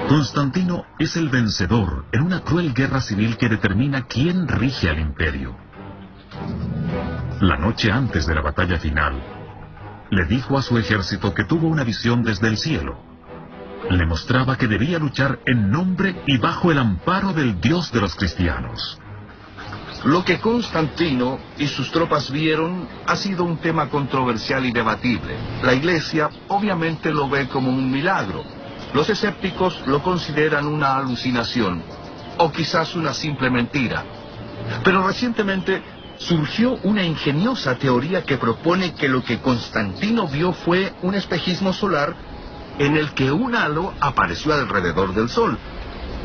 Constantino es el vencedor en una cruel guerra civil que determina quién rige al imperio. La noche antes de la batalla final, le dijo a su ejército que tuvo una visión desde el cielo. Le mostraba que debía luchar en nombre y bajo el amparo del Dios de los cristianos. Lo que Constantino y sus tropas vieron ha sido un tema controversial y debatible. La Iglesia obviamente lo ve como un milagro. Los escépticos lo consideran una alucinación, o quizás una simple mentira. Pero recientemente surgió una ingeniosa teoría que propone que lo que Constantino vio fue un espejismo solar en el que un halo apareció alrededor del Sol.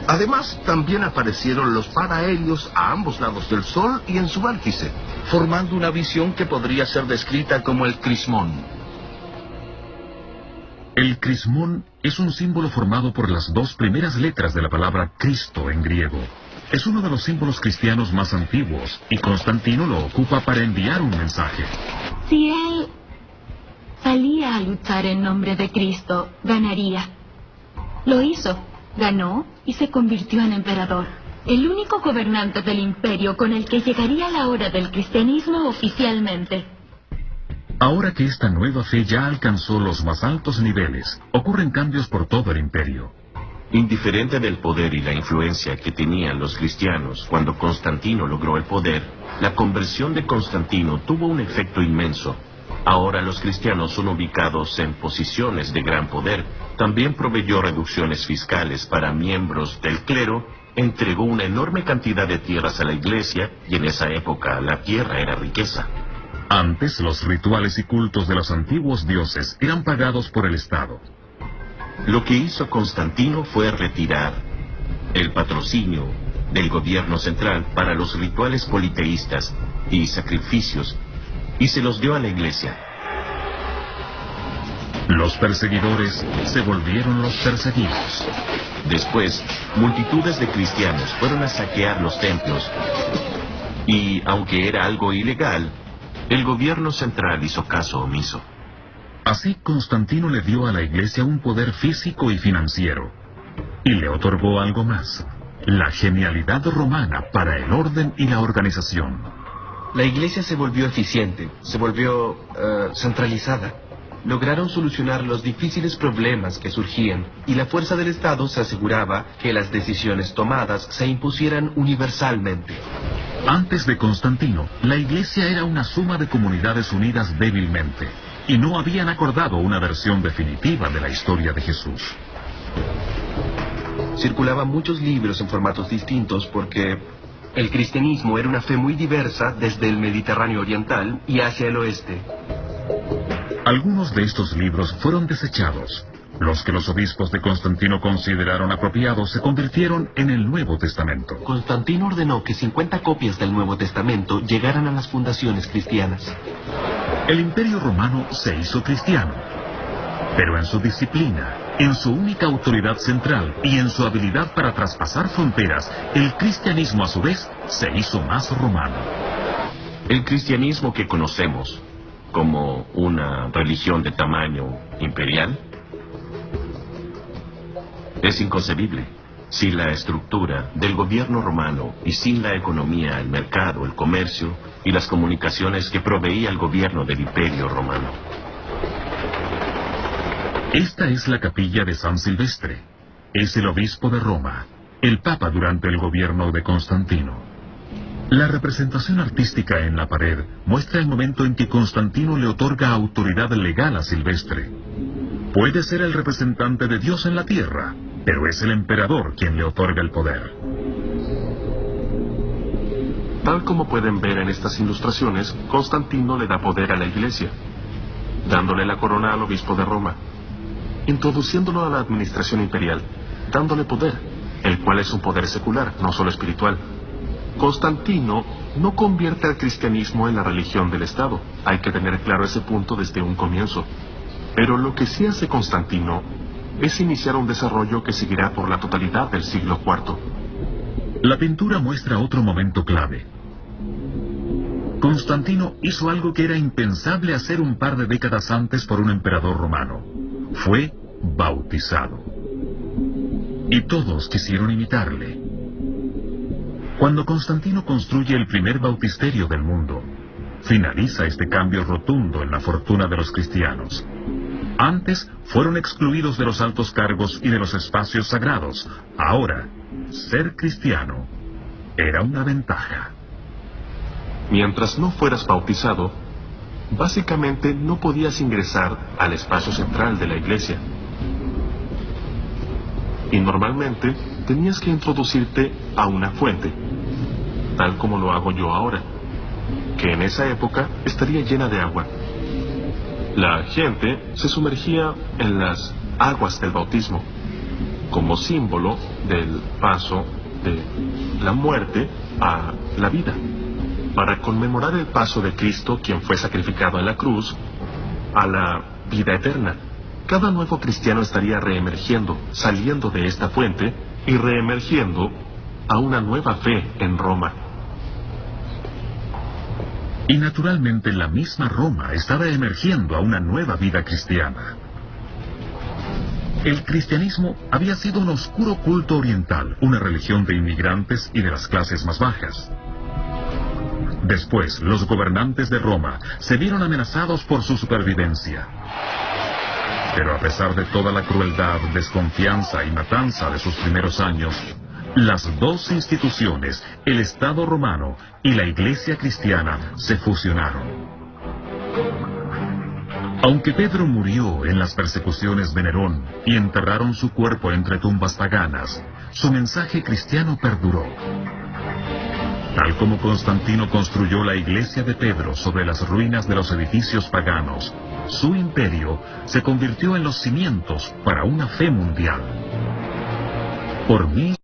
Además, también aparecieron los parahelios a ambos lados del Sol y en su vértice, formando una visión que podría ser descrita como el crismón. El crismón es un símbolo formado por las dos primeras letras de la palabra Cristo en griego. Es uno de los símbolos cristianos más antiguos, y Constantino lo ocupa para enviar un mensaje. Si él salía a luchar en nombre de Cristo, ganaría. Lo hizo, ganó y se convirtió en emperador. El único gobernante del imperio con el que llegaría la hora del cristianismo oficialmente. Ahora que esta nueva fe ya alcanzó los más altos niveles, ocurren cambios por todo el imperio. Indiferente del poder y la influencia que tenían los cristianos cuando Constantino logró el poder, la conversión de Constantino tuvo un efecto inmenso. Ahora los cristianos son ubicados en posiciones de gran poder. También proveyó reducciones fiscales para miembros del clero, entregó una enorme cantidad de tierras a la iglesia, y en esa época la tierra era riqueza. Antes, los rituales y cultos de los antiguos dioses eran pagados por el Estado. Lo que hizo Constantino fue retirar el patrocinio del gobierno central para los rituales politeístas y sacrificios, y se los dio a la iglesia. Los perseguidores se volvieron los perseguidos. Después, multitudes de cristianos fueron a saquear los templos, y aunque era algo ilegal, el gobierno central hizo caso omiso. Así Constantino le dio a la iglesia un poder físico y financiero, y le otorgó algo más: la genialidad romana para el orden y la organización. La iglesia se volvió eficiente, se volvió centralizada. Lograron solucionar los difíciles problemas que surgían, y la fuerza del Estado se aseguraba que las decisiones tomadas se impusieran universalmente. Antes de Constantino, la iglesia era una suma de comunidades unidas débilmente, y no habían acordado una versión definitiva de la historia de Jesús. Circulaban muchos libros en formatos distintos porque el cristianismo era una fe muy diversa desde el Mediterráneo oriental y hacia el oeste. Algunos de estos libros fueron desechados. Los que los obispos de Constantino consideraron apropiados se convirtieron en el Nuevo Testamento. Constantino ordenó que 50 copias del Nuevo Testamento llegaran a las fundaciones cristianas. El Imperio Romano se hizo cristiano, pero en su disciplina, en su única autoridad central y en su habilidad para traspasar fronteras, el cristianismo a su vez se hizo más romano. El cristianismo que conocemos como una religión de tamaño imperial es inconcebible sin la estructura del gobierno romano y sin la economía, el mercado, el comercio y las comunicaciones que proveía el gobierno del Imperio Romano. Esta es la capilla de San Silvestre. Es el obispo de Roma, el papa durante el gobierno de Constantino. La representación artística en la pared muestra el momento en que Constantino le otorga autoridad legal a Silvestre. Puede ser el representante de Dios en la tierra, pero es el emperador quien le otorga el poder. Tal como pueden ver en estas ilustraciones, Constantino le da poder a la iglesia, dándole la corona al obispo de Roma, introduciéndolo a la administración imperial, dándole poder, el cual es un poder secular, no solo espiritual. Constantino no convierte al cristianismo en la religión del Estado. Hay que tener claro ese punto desde un comienzo. Pero lo que sí hace Constantino es iniciar un desarrollo que seguirá por la totalidad del siglo IV. La pintura muestra otro momento clave. Constantino hizo algo que era impensable hacer un par de décadas antes por un emperador romano. Fue bautizado. y todos quisieron imitarle. Cuando Constantino construye el primer bautisterio del mundo, finaliza este cambio rotundo en la fortuna de los cristianos. Antes fueron excluidos de los altos cargos y de los espacios sagrados. Ahora, ser cristiano era una ventaja. Mientras no fueras bautizado, básicamente no podías ingresar al espacio central de la iglesia. Y normalmente tenías que introducirte a una fuente, tal como lo hago yo ahora, que en esa época estaría llena de agua. La gente se sumergía en las aguas del bautismo, como símbolo del paso de la muerte a la vida, para conmemorar el paso de Cristo, quien fue sacrificado en la cruz, a la vida eterna. Cada nuevo cristiano estaría reemergiendo, saliendo de esta fuente y reemergiendo a una nueva fe en Roma. Y naturalmente la misma Roma estaba emergiendo a una nueva vida cristiana. El cristianismo había sido un oscuro culto oriental, una religión de inmigrantes y de las clases más bajas. Después, los gobernantes de Roma se vieron amenazados por su supervivencia. Pero a pesar de toda la crueldad, desconfianza y matanza de sus primeros años, las dos instituciones, el Estado romano y la Iglesia cristiana, se fusionaron. Aunque Pedro murió en las persecuciones de Nerón y enterraron su cuerpo entre tumbas paganas, su mensaje cristiano perduró. Tal como Constantino construyó la iglesia de Pedro sobre las ruinas de los edificios paganos, su imperio se convirtió en los cimientos para una fe mundial. Por mí